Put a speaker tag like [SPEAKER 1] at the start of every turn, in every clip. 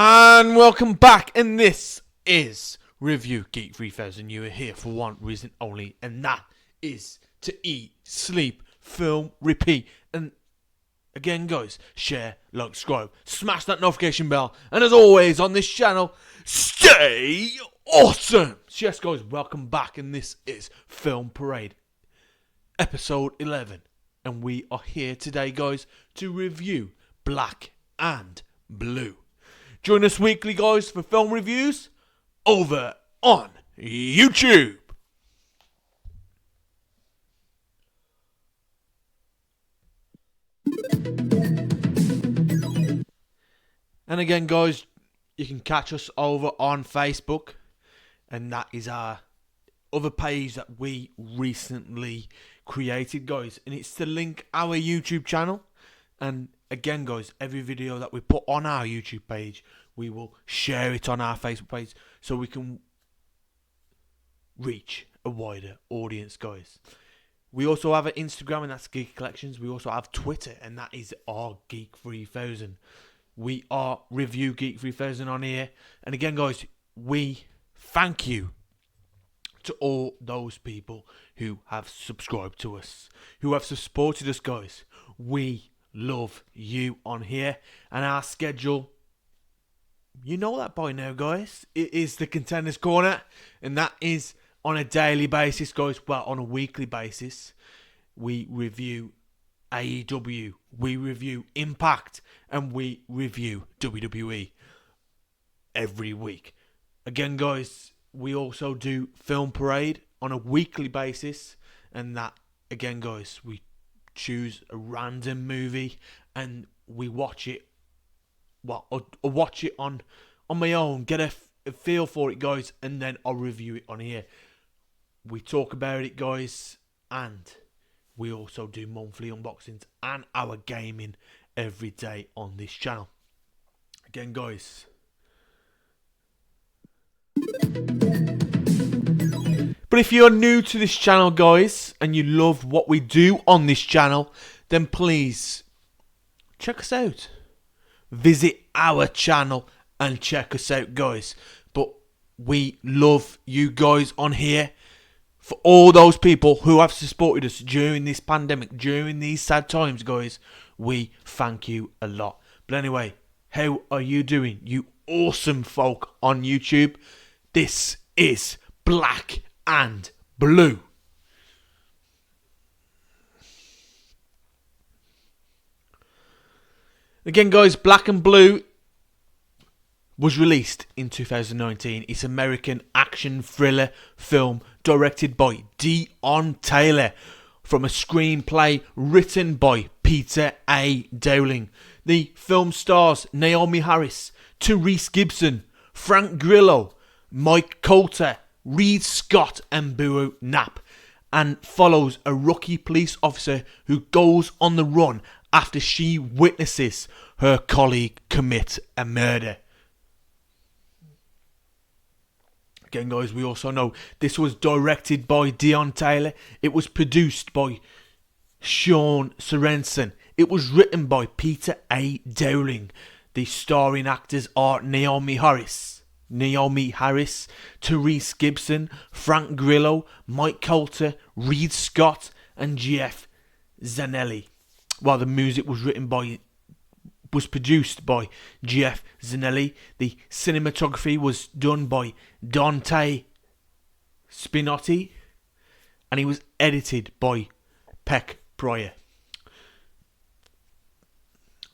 [SPEAKER 1] And welcome back, and this is Review Geek 3000. You are here for one reason only, and that is to eat, sleep, film, repeat. And again, guys, share, like, subscribe, smash that notification bell, and as always on this channel, stay awesome. So yes, guys, welcome back, and this is Film Parade, episode 11, and we are here today, guys, to review Black and Blue. Join us weekly, guys, for film reviews over on YouTube. And again, guys, you can catch us over on Facebook, and that is our other page that we recently created, guys, and it's to link our YouTube channel. And again, guys, every video that we put on our YouTube page, we will share it on our Facebook page so we can reach a wider audience, guys. We also have an Instagram, and that's Geek Collections. We also have Twitter, and that is our Geek 3000. We are Review Geek 3000 on here. And again, guys, we thank you to all those people who have subscribed to us, who have supported us, guys. We love you on here. And our schedule, you know that by now, guys. It is the Contenders Corner, and that is on a daily basis, guys. Well, on a weekly basis. We review AEW, we review Impact, and we review WWE every week. Again, guys, we also do Film Parade on a weekly basis, and that, again, guys, we choose a random movie and we watch it. Well, I'll watch it on my own, get a feel for it, guys, and then I'll review it on here. We talk about it, guys, and we also do monthly unboxings and our gaming every day on this channel. Again, guys, but if you're new to this channel, guys, and you love what we do on this channel, then please check us out. Visit our channel and check us out, guys. But we love you guys on here. For all those people who have supported us during this pandemic, during these sad times, guys, we thank you a lot. But anyway, how are you doing, you awesome folk on YouTube? This is Black and Blue. Again, guys, Black and Blue was released in 2019. It's an American action thriller film directed by Deon Taylor from a screenplay written by Peter A. Dowling. The film stars Naomi Harris, Therese Gibson, Frank Grillo, Mike Coulter, Reed Scott, and Boo Knapp, and follows a rookie police officer who goes on the run after she witnesses her colleague commit a murder. Again, guys, we also know this was directed by Deon Taylor. It was produced by Sean Sorensen. It was written by Peter A. Dowling. The starring actors are Naomi Harris, Therese Gibson, Frank Grillo, Mike Coulter, Reed Scott, and Jeff Zanelli. While the music was produced by Jeff Zanelli. The cinematography was done by Dante Spinotti, and he was edited by Peck Pryor.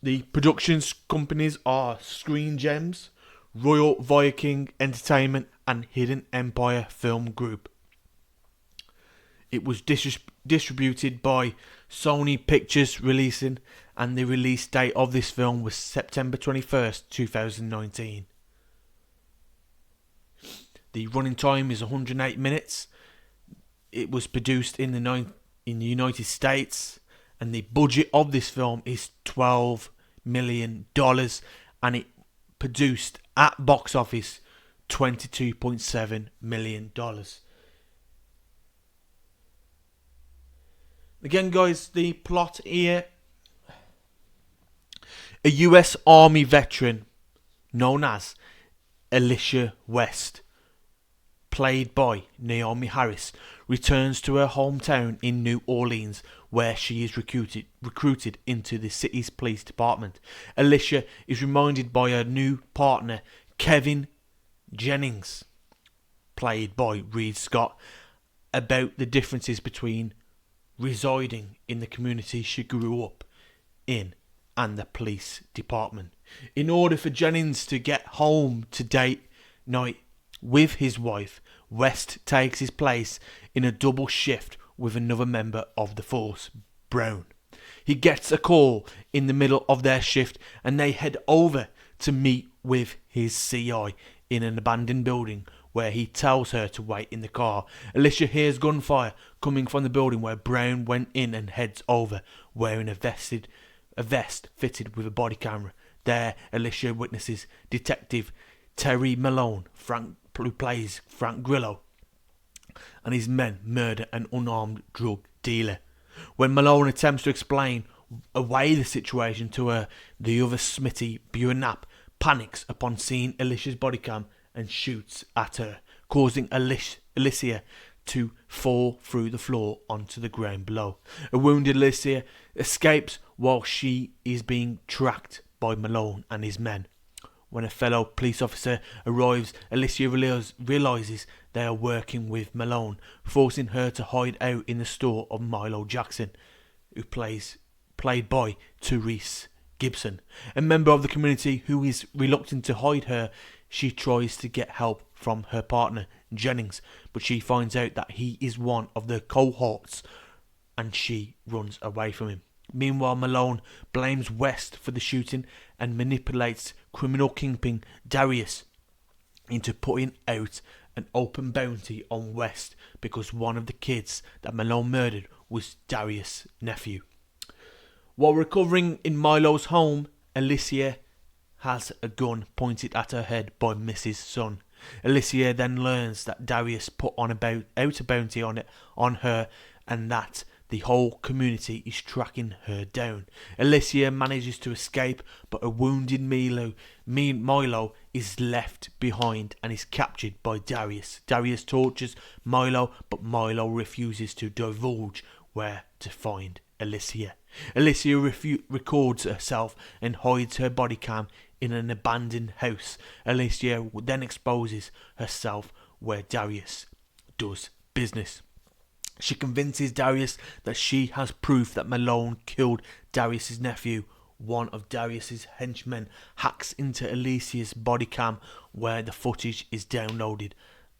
[SPEAKER 1] The productions companies are Screen Gems, Royal Viking Entertainment, and Hidden Empire Film Group. It was distributed by Sony Pictures Releasing, and the release date of this film was September 21st, 2019. The running time is 108 minutes. It was produced in the United States, and the budget of this film is $12 million, and it produced at box office $22.7 million. Again, guys, the plot here: a US Army veteran known as Alicia West, played by Naomi Harris, returns to her hometown in New Orleans, where she is recruited into the city's police department. Alicia is reminded by her new partner, Kevin Jennings, played by Reed Scott, about the differences between residing in the community she grew up in and the police department. In order for Jennings to get home to date night with his wife, West takes his place in a double shift with another member of the force, Brown. He gets a call in the middle of their shift and they head over to meet with his CI in an abandoned building where he tells her to wait in the car. Alicia hears gunfire coming from the building where Brown went in and heads over wearing a vest fitted with a body camera. There, Alicia witnesses Detective Terry Malone, who plays Frank Grillo, and his men murder an unarmed drug dealer. When Malone attempts to explain away the situation to her, the other Smitty, Buernap, panics upon seeing Alicia's body cam and shoots at her, causing Alicia to fall through the floor onto the ground below. A wounded Alicia escapes while she is being tracked by Malone and his men. When a fellow police officer arrives, Alicia realises they are working with Malone, forcing her to hide out in the store of Milo Jackson, played by Therese Gibson, a member of the community who is reluctant to hide her. She tries to get help from her partner, Jennings, but she finds out that he is one of the cohorts and she runs away from him. Meanwhile, Malone blames West for the shooting and manipulates criminal kingpin Darius into putting out an open bounty on West because one of the kids that Malone murdered was Darius' nephew. While recovering in Milo's home, Alicia has a gun pointed at her head by Mrs. Son. Alicia then learns that Darius put out a bounty on her and that the whole community is tracking her down. Alicia manages to escape, but a wounded Milo is left behind and is captured by Darius. Darius tortures Milo, but Milo refuses to divulge where to find Alicia. Alicia records herself and hides her body cam in an abandoned house. Alicia then exposes herself where Darius does business. She convinces Darius that she has proof that Malone killed Darius' nephew. One of Darius' henchmen hacks into Alicia's body cam where the footage is downloaded,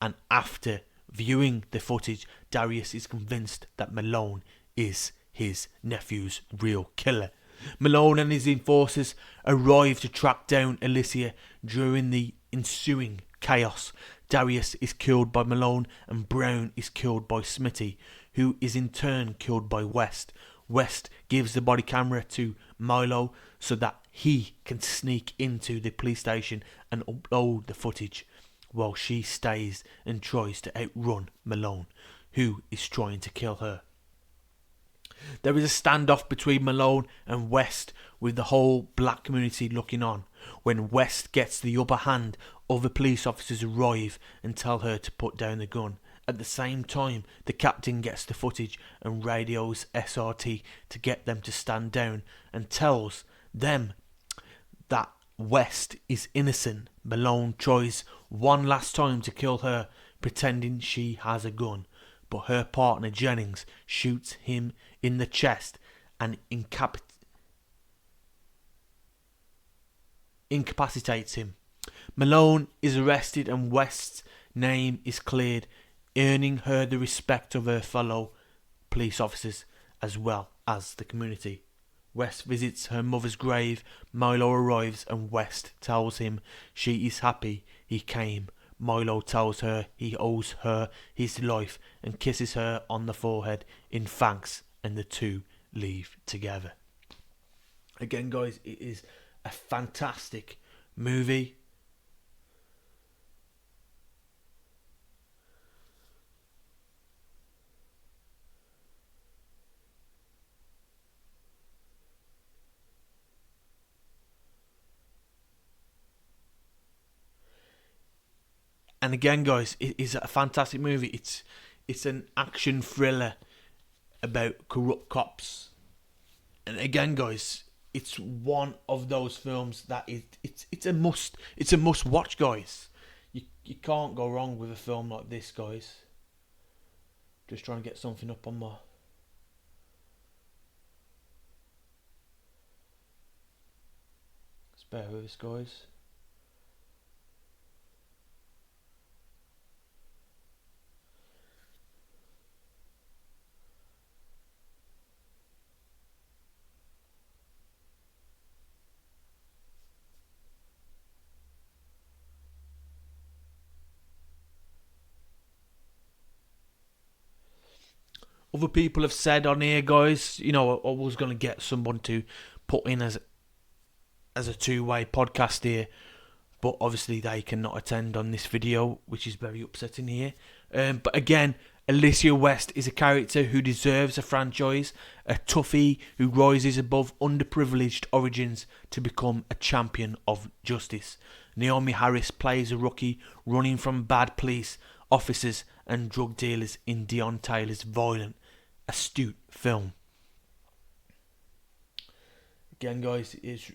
[SPEAKER 1] and after viewing the footage, Darius is convinced that Malone is his nephew's real killer. Malone and his enforcers arrive to track down Alicia. During the ensuing chaos, Darius is killed by Malone and Brown is killed by Smitty, who is in turn killed by West. West gives the body camera to Milo so that he can sneak into the police station and upload the footage, while she stays and tries to outrun Malone, who is trying to kill her. There is a standoff between Malone and West, with the whole black community looking on. When West gets the upper hand, other police officers arrive and tell her to put down the gun. At the same time, the captain gets the footage and radios SRT to get them to stand down and tells them that West is innocent. Malone tries one last time to kill her, pretending she has a gun, but her partner Jennings shoots him in the chest and incapacitates him. Malone is arrested and West's name is cleared, earning her the respect of her fellow police officers as well as the community. West visits her mother's grave. Milo arrives and West tells him she is happy he came. Milo tells her he owes her his life and kisses her on the forehead in thanks, and the two leave together. Again, guys, it is a fantastic movie. And again, guys, it is a fantastic movie. It's an action thriller about corrupt cops. And again, guys, it's one of those films that it's a must watch, guys. You can't go wrong with a film like this, guys. Just trying to get something up on my. Bear with us, guys. Other people have said on here, guys, I was going to get someone to put in as a two-way podcast here, but obviously they cannot attend on this video, which is very upsetting here. But again, Alicia West is a character who deserves a franchise, a toughie who rises above underprivileged origins to become a champion of justice. Naomi Harris plays a rookie running from bad police officers and drug dealers in Deon Taylor's violent, astute film. Again, guys, it is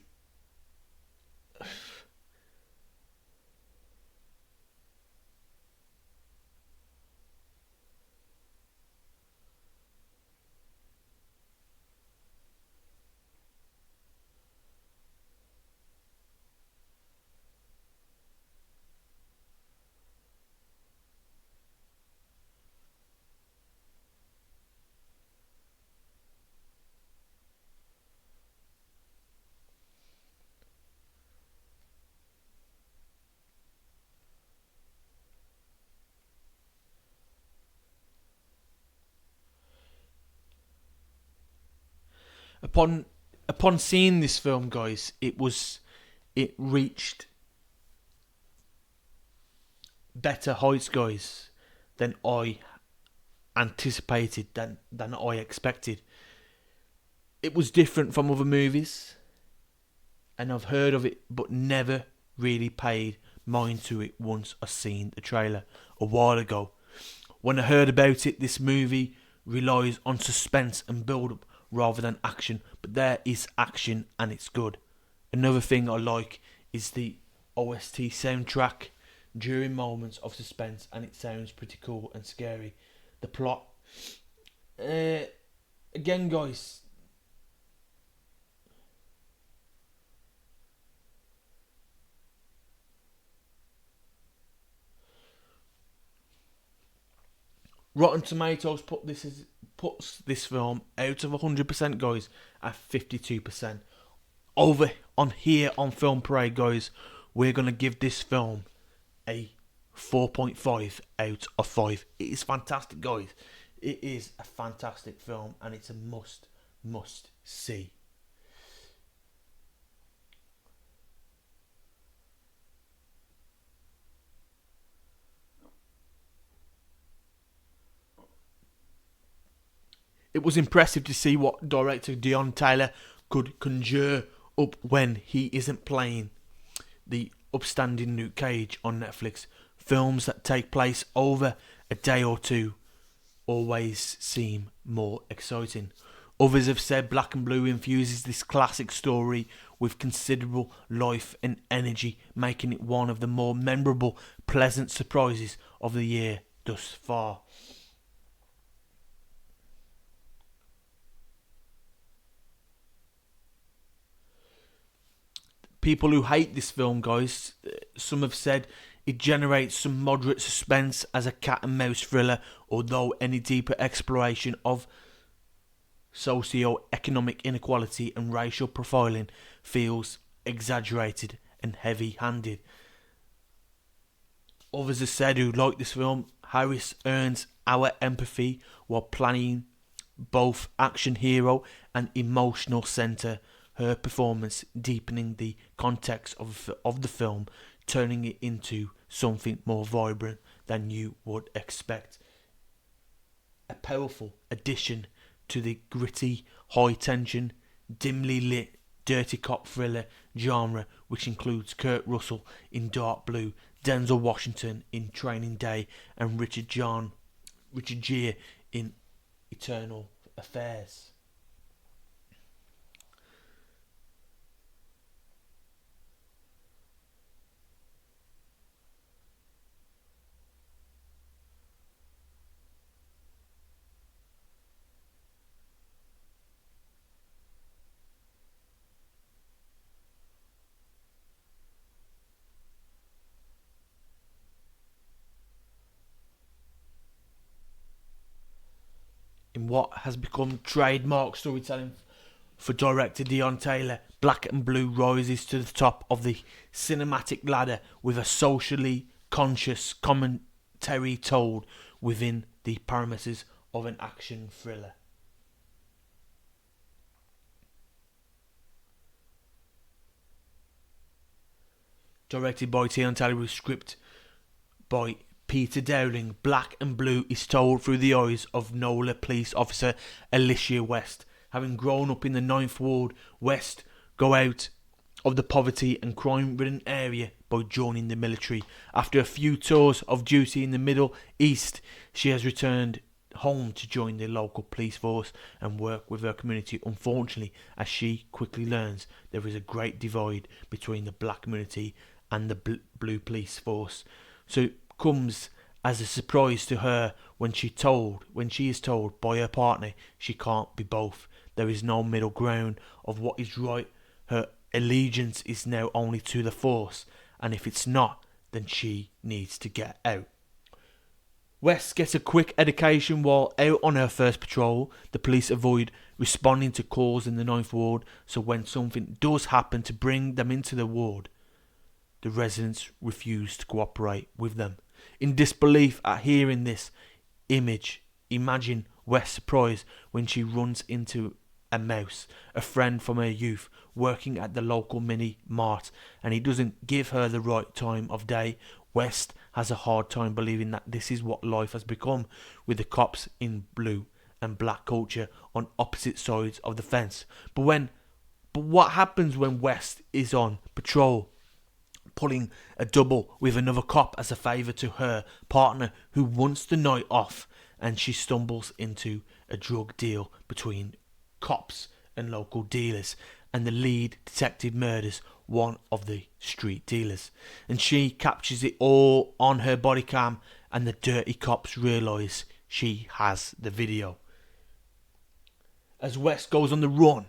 [SPEAKER 1] upon seeing this film, guys, it reached better heights, guys, than I anticipated, than I expected. It was different from other movies, and I've heard of it, but never really paid mind to it once I seen the trailer a while ago. When I heard about it, this movie relies on suspense and build-up rather than action, but there is action and it's good. Another thing I like is the OST soundtrack during moments of suspense, and it sounds pretty cool and scary. The plot, again, guys, Rotten Tomatoes puts this film out of 100%, guys, at 52%. Over on here on Film Parade, guys, we're going to give this film a 4.5 out of 5. It is fantastic, guys. It is a fantastic film, and it's a must see. It was impressive to see what director Deon Taylor could conjure up when he isn't playing the upstanding Luke Cage on Netflix. Films that take place over a day or two always seem more exciting. Others have said Black and Blue infuses this classic story with considerable life and energy, making it one of the more memorable, pleasant surprises of the year thus far. People who hate this film, guys, some have said it generates some moderate suspense as a cat and mouse thriller, although any deeper exploration of socio-economic inequality and racial profiling feels exaggerated and heavy-handed. Others have said who like this film, Harris earns our empathy while playing both action hero and emotional centre. Her performance deepening the context of the film, turning it into something more vibrant than you would expect. A powerful addition to the gritty, high tension, dimly lit dirty cop thriller genre, which includes Kurt Russell in Dark Blue, Denzel Washington in Training Day, and Richard Gere in Eternal Affairs. In what has become trademark storytelling for director Deon Taylor, Black and Blue rises to the top of the cinematic ladder with a socially conscious commentary told within the parameters of an action thriller. Directed by Deon Taylor with script by Peter Dowling, Black and Blue is told through the eyes of NOLA police officer Alicia West. Having grown up in the Ninth Ward, West go out of the poverty and crime-ridden area by joining the military. After a few tours of duty in the Middle East, she has returned home to join the local police force and work with her community. Unfortunately, as she quickly learns, there is a great divide between the black community and the blue police force. So it comes as a surprise to her when she is told by her partner she can't be both. There is no middle ground of what is right. Her allegiance is now only to the force, and if it's not, then she needs to get out. West gets a quick education while out on her first patrol. The police avoid responding to calls in the Ninth Ward, so when something does happen to bring them into the ward, the residents refuse to cooperate with them. In disbelief at hearing this image, imagine West's surprise when she runs into a mouse, a friend from her youth, working at the local mini mart, and he doesn't give her the right time of day. West has a hard time believing that this is what life has become, with the cops in blue and black culture on opposite sides of the fence. But what happens when West is on patrol, pulling a double with another cop as a favour to her partner who wants the night off, and she stumbles into a drug deal between cops and local dealers, and the lead detective murders one of the street dealers, and she captures it all on her body cam, and the dirty cops realise she has the video. As West goes on the run,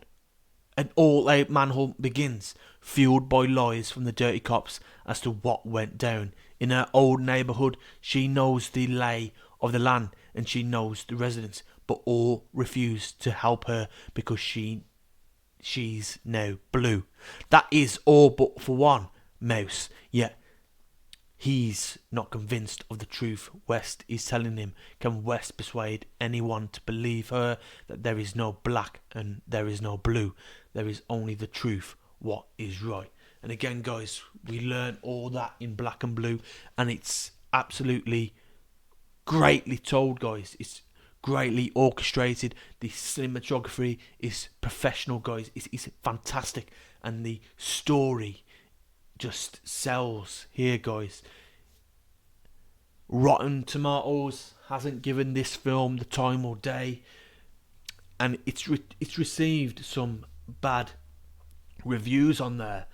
[SPEAKER 1] an all-out manhunt begins, fueled by lies from the dirty cops as to what went down. In her old neighbourhood, she knows the lay of the land and she knows the residents, but all refuse to help her because she's now blue. That is all but for one mouse, yet he's not convinced of the truth West is telling him. Can West persuade anyone to believe her that there is no black and there is no blue? There is only the truth, what is right. And again, guys, we learn all that in Black and Blue, and it's absolutely greatly told, guys. It's greatly orchestrated. The cinematography is professional, guys. It's fantastic, and the story just sells here, guys. Rotten Tomatoes hasn't given this film the time or day, and it's received some bad reviews on there.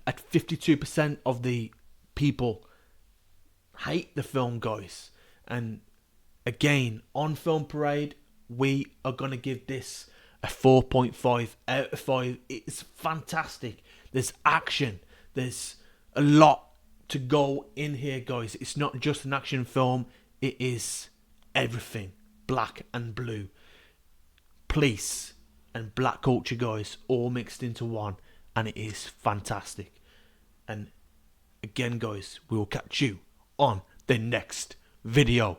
[SPEAKER 1] At 52% of the people hate the film, guys. And again, on Film Parade, we are going to give this a 4.5 out of 5. It's fantastic. There's action. There's a lot to go in here, guys. It's not just an action film. It is everything. Black and blue. Police and black culture, guys, all mixed into one. And it is fantastic. And again, guys, we will catch you on the next video.